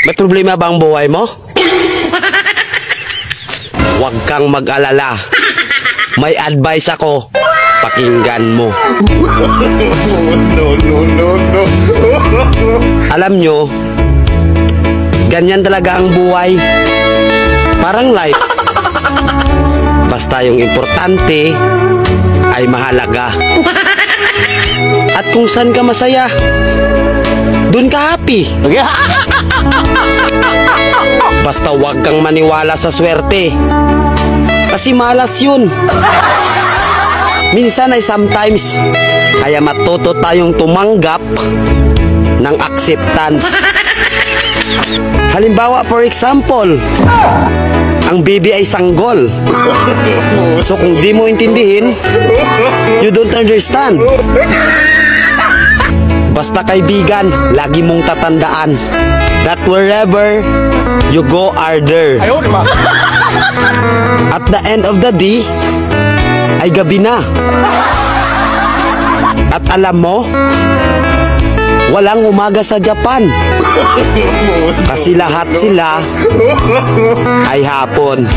May problema ba ang buhay mo? Huwag kang mag-alala. May advice ako. Pakinggan mo. Alam nyo, ganyan talaga ang buhay. Parang life. Basta yung importante ay mahalaga. At kung saan ka masaya, dun ka happy. Basta wag kang maniwala sa swerte. Kasi malas yun. Minsan ay sometimes. Kaya matuto tayong tumanggap ng acceptance. Halimbawa, for example, ang baby ay sanggol. So kung di mo intindihin, you don't understand. Basta kaibigan, lagi mong tatandaan that wherever you go are there. At the end of the day, ay gabi na. At alam mo, walang umaga sa Japan. Kasi lahat sila ay hapon.